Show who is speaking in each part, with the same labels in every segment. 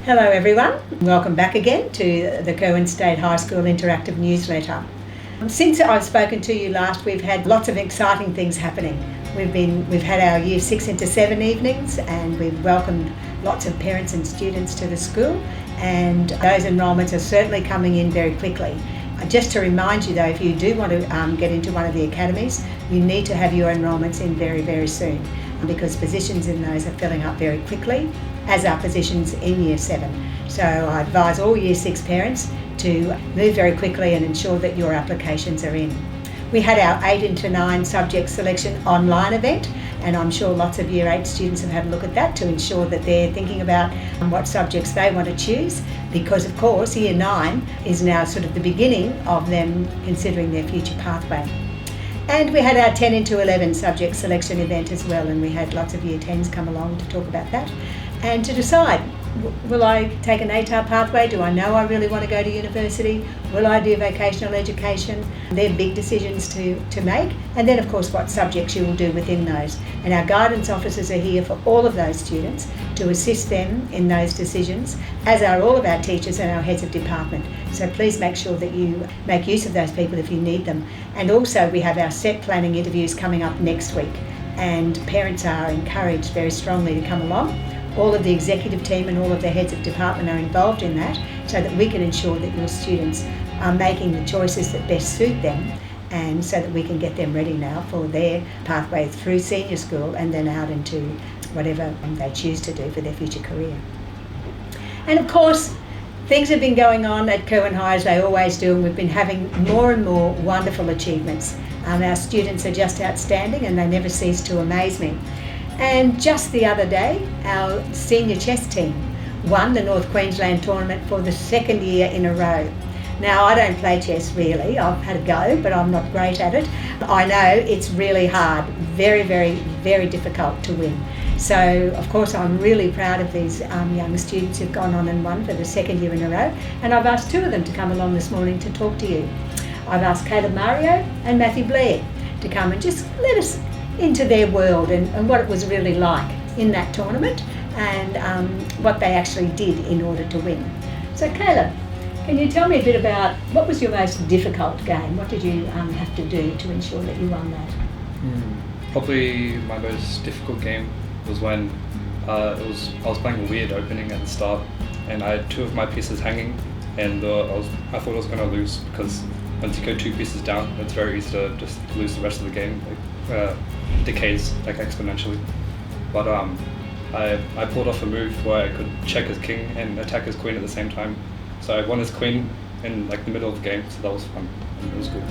Speaker 1: Hello everyone, welcome back again to the Curwen State High School Interactive Newsletter. Since I've spoken to you last, we've had lots of exciting things happening. We've had our Year 6 into 7 evenings, and we've welcomed lots of parents and students to the school, and those enrolments are certainly coming in very quickly. Just to remind you though, if you do want to get into one of the academies, you need to have your enrolments in very, very soon, because positions in those are filling up very quickly, as are positions in Year 7. So I advise all Year 6 parents to move very quickly and ensure that your applications are in. We had our 8 into 9 subject selection online event, and I'm sure lots of Year 8 students have had a look at that to ensure that they're thinking about what subjects they want to choose, because of course Year 9 is now sort of the beginning of them considering their future pathway. And we had our 10 into 11 subject selection event as well, and we had lots of Year 10s come along to talk about that and to decide, will I take an ATAR pathway? Do I know I really want to go to university? Will I do vocational education? They're big decisions to make. And then of course what subjects you will do within those. And our guidance officers are here for all of those students to assist them in those decisions, as are all of our teachers and our heads of department. So please make sure that you make use of those people if you need them. And also we have our set planning interviews coming up next week, and parents are encouraged very strongly to come along. All of the executive team and all of the heads of department are involved in that, so that we can ensure that your students are making the choices that best suit them, and so that we can get them ready now for their pathway through senior school and then out into whatever they choose to do for their future career. And of course, things have been going on at Curwen High as they always do, and we've been having more and more wonderful achievements. Our students are just outstanding and they never cease to amaze me. And just the other day, our senior chess team won the North Queensland tournament for the second year in a row. Now, I don't play chess really. I've had a go, but I'm not great at it. I know it's really hard, very, very, very difficult to win. So, of course, I'm really proud of these young students who've gone on and won for the second year in a row. And I've asked two of them to come along this morning to talk to you. I've asked Caleb Mario and Matthew Blair to come and just let us into their world and what it was really like in that tournament, and what they actually did in order to win. So Caleb, can you tell me a bit about what was your most difficult game? What did you have to do to ensure that you won that?
Speaker 2: Probably my most difficult game was when I was playing a weird opening at the start, and I had two of my pieces hanging, and I thought I was going to lose, because once you go 2 pieces down, it's very easy to just lose the rest of the game. Decays like exponentially. But I pulled off a move where I could check his king and attack his queen at the same time. So I won his queen in like the middle of the game, so that was fun. It was good.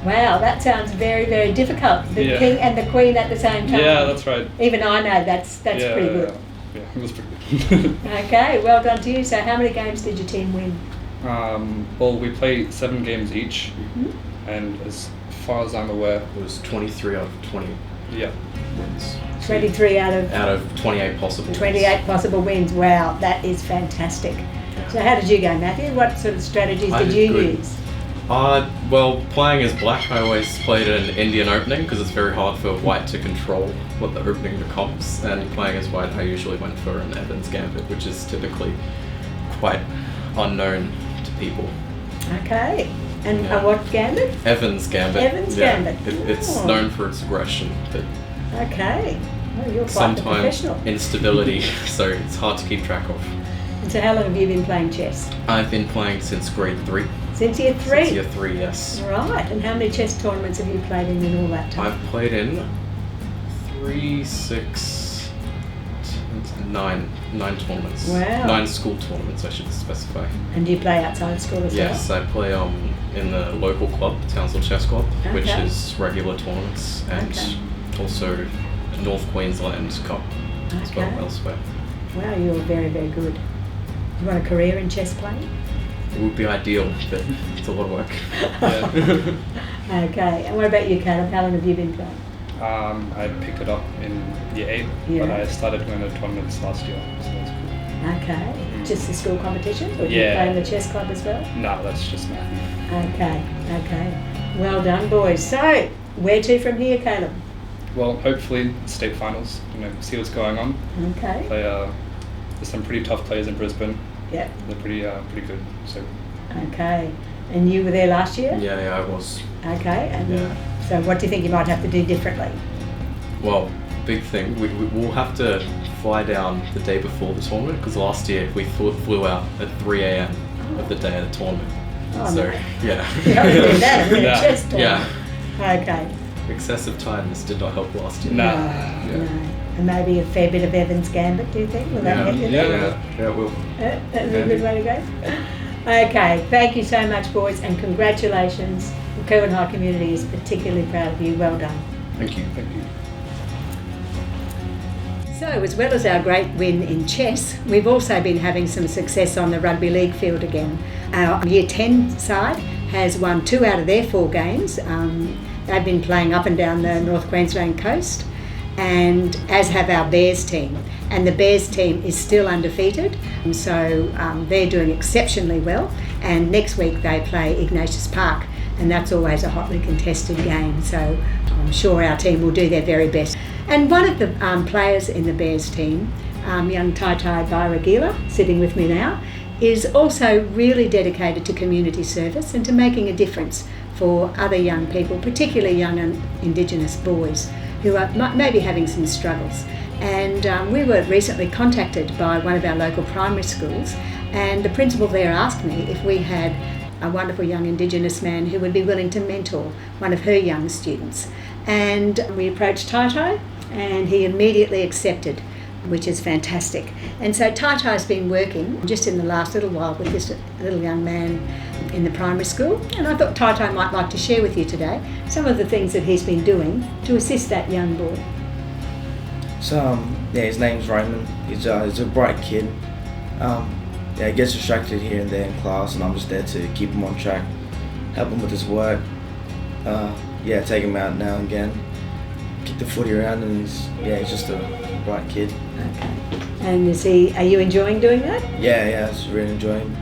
Speaker 1: Wow, that sounds very, very difficult. The king and the queen at the same time.
Speaker 2: Yeah, that's right.
Speaker 1: Even I know that's pretty good.
Speaker 2: Yeah, it was pretty good.
Speaker 1: Okay, well done to you. So how many games did your team win?
Speaker 2: Well, we play 7 games each, and as far as I'm aware,
Speaker 3: it was 23 out of 20 wins.
Speaker 1: 23 out
Speaker 3: of 28 possible
Speaker 1: 28
Speaker 3: wins.
Speaker 1: Possible wins. Wow, that is fantastic. Yeah. So how did you go, Matthew? What sort of strategies did you use?
Speaker 3: Well, playing as black, I always played an Indian opening because it's very hard for white to control what the opening becomes. And playing as white, I usually went for an Evans Gambit, which is typically quite unknown to people.
Speaker 1: Okay. And what gambit?
Speaker 3: Evans Gambit.
Speaker 1: Evans Gambit.
Speaker 3: It's known for its aggression, but
Speaker 1: okay. Well, you're quite the professional.
Speaker 3: Sometimes instability, so it's hard to keep track of.
Speaker 1: And so how long have you been playing chess?
Speaker 3: I've been playing since grade 3.
Speaker 1: Since year 3?
Speaker 3: Since year 3, yes.
Speaker 1: Right. And how many chess tournaments have you played in all that time?
Speaker 3: I've played in 3, 6, 9 tournaments.
Speaker 1: Wow.
Speaker 3: 9 school tournaments, I should specify.
Speaker 1: And do you play outside school as well?
Speaker 3: Yes, I play in the local club, Townsville Chess Club, which is regular tournaments, and also North Queensland Cup as well elsewhere.
Speaker 1: Wow, you're very, very good. Do you want a career in chess playing?
Speaker 3: It would be ideal, but it's a lot of work.
Speaker 1: Okay, and what about you, Caleb? How long have you been playing?
Speaker 2: I picked it up in year 8, but I started going to tournaments last year, so that's cool.
Speaker 1: Okay, just the school competitions, or do you play in the chess club as well?
Speaker 2: No, that's just nothing.
Speaker 1: Okay. Well done, boys. So, where to from here, Caleb?
Speaker 2: Well, hopefully state finals. See what's going on.
Speaker 1: Okay.
Speaker 2: Play there's some pretty tough players in Brisbane.
Speaker 1: Yeah.
Speaker 2: They're pretty good. So
Speaker 1: Okay. And you were there last year?
Speaker 3: Yeah, I was.
Speaker 1: Okay. And
Speaker 3: Yeah.
Speaker 1: so what do you think you might have to do differently?
Speaker 3: Well, big thing, we'll have to fly down the day before the tournament, because last year we flew out at 3 a.m. of the day of the tournament.
Speaker 1: Oh,
Speaker 3: So,
Speaker 1: no.
Speaker 3: yeah.
Speaker 1: You don't want to do that, win a
Speaker 2: Yeah.
Speaker 1: chess tournament.
Speaker 3: Yeah.
Speaker 1: Okay.
Speaker 3: Excessive tiredness did not help last year.
Speaker 2: Nah.
Speaker 1: No, no. And maybe a fair bit of Evans Gambit, do you think? Will that
Speaker 3: Yeah,
Speaker 1: help you?
Speaker 3: yeah, it will.
Speaker 1: That's a good way to go. Okay, thank you so much, boys, and congratulations. The Curwen High community is particularly proud of you. Well done.
Speaker 3: Thank you.
Speaker 2: Thank you.
Speaker 1: So, as well as our great win in chess, we've also been having some success on the rugby league field again. Our Year 10 side has won 2 out of their 4 games. They've been playing up and down the North Queensland coast, and as have our Bears team. And the Bears team is still undefeated, so they're doing exceptionally well. And next week they play Ignatius Park, and that's always a hotly contested game, so I'm sure our team will do their very best. And one of the players in the Bears team, young Tai Bairagila, sitting with me now, is also really dedicated to community service and to making a difference for other young people, particularly young and Indigenous boys who are maybe having some struggles. And we were recently contacted by one of our local primary schools, and the principal there asked me if we had a wonderful young Indigenous man who would be willing to mentor one of her young students. And we approached Tai, and he immediately accepted, which is fantastic. And so Tai's been working just in the last little while with this little young man in the primary school, and I thought Tai might like to share with you today some of the things that he's been doing to assist that young boy.
Speaker 4: So, his name's Raymond. He's a bright kid. He gets distracted here and there in class, and I'm just there to keep him on track, help him with his work. Take him out now and again, kick the footy around, and he's just a bright kid.
Speaker 1: Okay. And are you enjoying doing that?
Speaker 4: Yeah, it's really enjoying.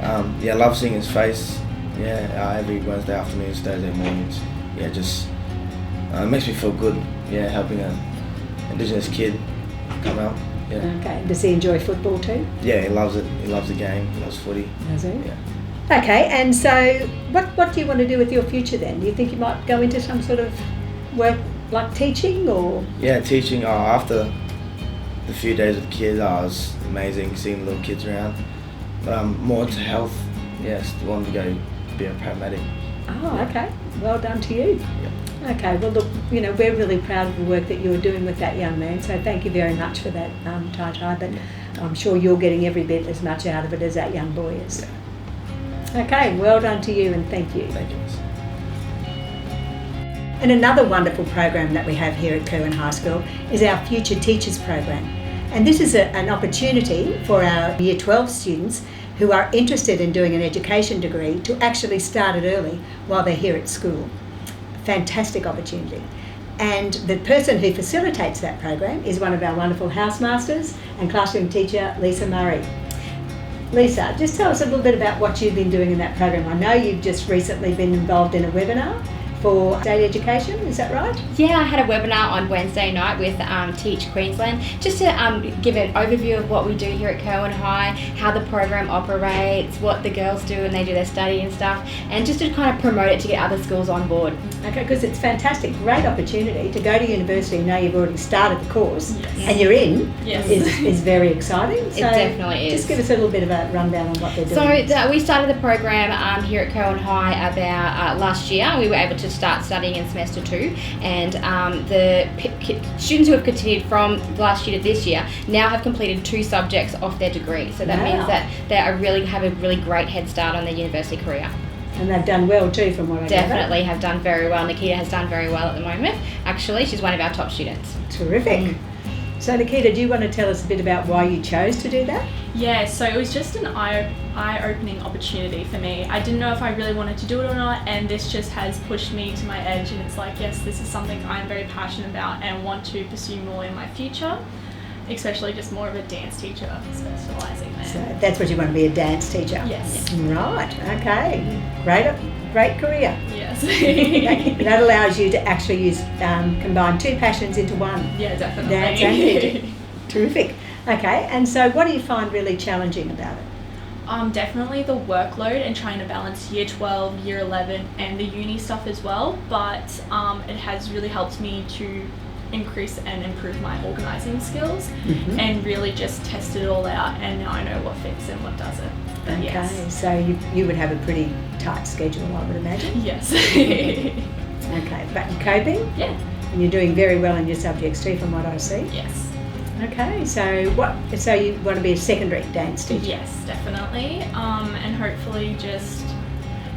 Speaker 4: I love seeing his face. Every Wednesday afternoons, Thursday mornings. It makes me feel good. Helping an Indigenous kid come out. Yeah.
Speaker 1: Okay. Does he enjoy football too?
Speaker 4: Yeah, he loves it. He loves the game. He loves footy.
Speaker 1: Does he?
Speaker 4: Yeah.
Speaker 1: Okay. And so, what do you want to do with your future then? Do you think you might go into some sort of work like teaching or?
Speaker 4: Yeah, teaching. After the few days with kids, it was amazing seeing little kids around. But I'm more into health. Yes, I wanted to go be a paramedic.
Speaker 1: Oh, okay. Well done to you.
Speaker 4: Yeah.
Speaker 1: Okay, well look, we're really proud of the work that you're doing with that young man, so thank you very much for that, Tai, but I'm sure you're getting every bit as much out of it as that young boy is.
Speaker 4: Yeah.
Speaker 1: Okay, well done to you and thank you.
Speaker 4: Thank you.
Speaker 1: And another wonderful program that we have here at Curwen High School is our Future Teachers program. And this is an opportunity for our Year 12 students who are interested in doing an education degree to actually start it early while they're here at school. Fantastic opportunity. And the person who facilitates that program is one of our wonderful housemasters and classroom teacher, Lisa Murray. Lisa, just tell us a little bit about what you've been doing in that program. I know you've just recently been involved in a webinar for state education, is that right?
Speaker 5: Yeah, I had a webinar on Wednesday night with Teach Queensland, just to give an overview of what we do here at Curwen High, how the program operates, what the girls do when they do their study and stuff, and just to kind of promote it to get other schools on board.
Speaker 1: Okay, because it's fantastic, great opportunity to go to university, now you've already started the course and you're in, is very exciting. So
Speaker 5: definitely is.
Speaker 1: Just give us a little bit of a rundown on what they're doing.
Speaker 5: So we started the program here at Curwen High about last year. We were able to start studying in semester 2, and the students who have continued from last year to this year now have completed 2 subjects off their degree. So that means that they have a really great head start on their university career.
Speaker 1: And they've done well too, from what I gather.
Speaker 5: Definitely have done very well. Nikita has done very well at the moment. Actually, she's one of our top students.
Speaker 1: Terrific. So Nikita, do you want to tell us a bit about why you chose to do that?
Speaker 6: Yeah, so it was just an eye-opening opportunity for me. I didn't know if I really wanted to do it or not, and this just has pushed me to my edge, and it's like, yes, this is something I'm very passionate about and want to pursue more in my future, especially just more of a dance teacher specialising there.
Speaker 1: So that's what you want to be, a dance teacher?
Speaker 6: Yes.
Speaker 1: Right, okay. Great career.
Speaker 6: Yes.
Speaker 1: That allows you to actually combine 2 passions into one.
Speaker 6: Yeah, definitely.
Speaker 1: Dance and teaching. Terrific. Okay, and so what do you find really challenging about it?
Speaker 6: Definitely the workload and trying to balance year 12, year 11 and the uni stuff as well, but it has really helped me to increase and improve my organising skills and really just test it all out, and now I know what fits and what doesn't. But
Speaker 1: Okay,
Speaker 6: yes.
Speaker 1: so you would have a pretty tight schedule, I would imagine.
Speaker 6: Yes.
Speaker 1: Okay, but you're coping
Speaker 6: Yeah.
Speaker 1: and you're doing very well in your subjects too, from what I see.
Speaker 6: Yes.
Speaker 1: Okay, so so you want to be a secondary dance teacher?
Speaker 6: Yes, definitely. And hopefully just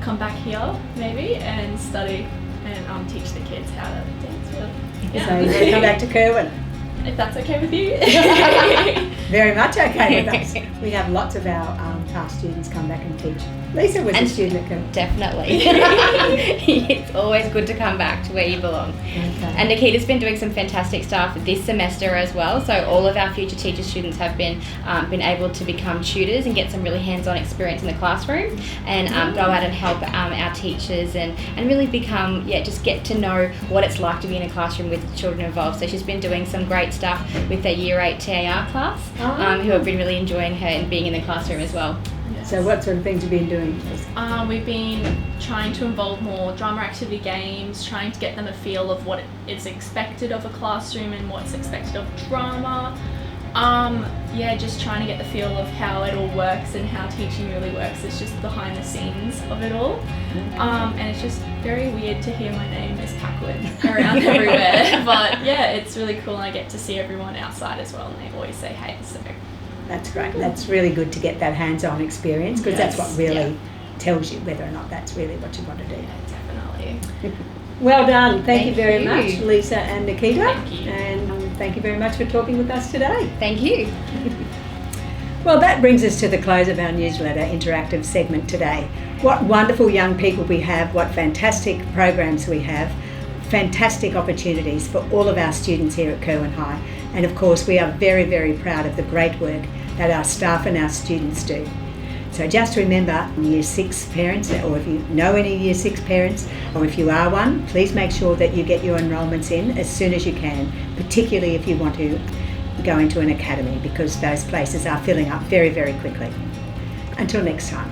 Speaker 6: come back here maybe and study and teach the kids how to dance. Really.
Speaker 1: So you want to come back to Kerwin?
Speaker 6: If that's okay with you.
Speaker 1: Very much okay with us. We have lots of our past students come back and teach. Lisa was a student at Kerwin.
Speaker 5: Definitely. It's always good to come back to where you belong.
Speaker 1: Okay.
Speaker 5: And Nikita's been doing some fantastic stuff this semester as well. So all of our future teacher students have been able to become tutors and get some really hands-on experience in the classroom, and go out and help our teachers and really become, just get to know what it's like to be in a classroom with children involved. So she's been doing some great stuff with the Year 8 TAR class, who have been really enjoying her and being in the classroom as well.
Speaker 1: So what sort of things have you been doing?
Speaker 6: We've been trying to involve more drama activity games, trying to get them a feel of what is expected of a classroom and what's expected of drama. Just trying to get the feel of how it all works and how teaching really works. It's just behind the scenes of it all. And it's just very weird to hear my name, Miss Packwood, around everywhere. But yeah, it's really cool, and I get to see everyone outside as well, and they always say hey, so.
Speaker 1: That's great. That's really good to get that hands-on experience, because that's what really tells you whether or not that's really what you want to do.
Speaker 6: Yeah, definitely.
Speaker 1: Well done. Thank you
Speaker 5: Thank
Speaker 1: very
Speaker 5: you.
Speaker 1: much, Lisa and Nikita.
Speaker 6: Thank you.
Speaker 1: And thank you very much for talking with us today.
Speaker 5: Thank you.
Speaker 1: Well, that brings us to the close of our newsletter interactive segment today. What wonderful young people we have, what fantastic programs we have, fantastic opportunities for all of our students here at Kerwin High. And of course, we are very, very proud of the great work that our staff and our students do. So just remember, Year 6 parents, or if you know any Year 6 parents, or if you are one, please make sure that you get your enrolments in as soon as you can, particularly if you want to go into an academy, because those places are filling up very, very quickly. Until next time.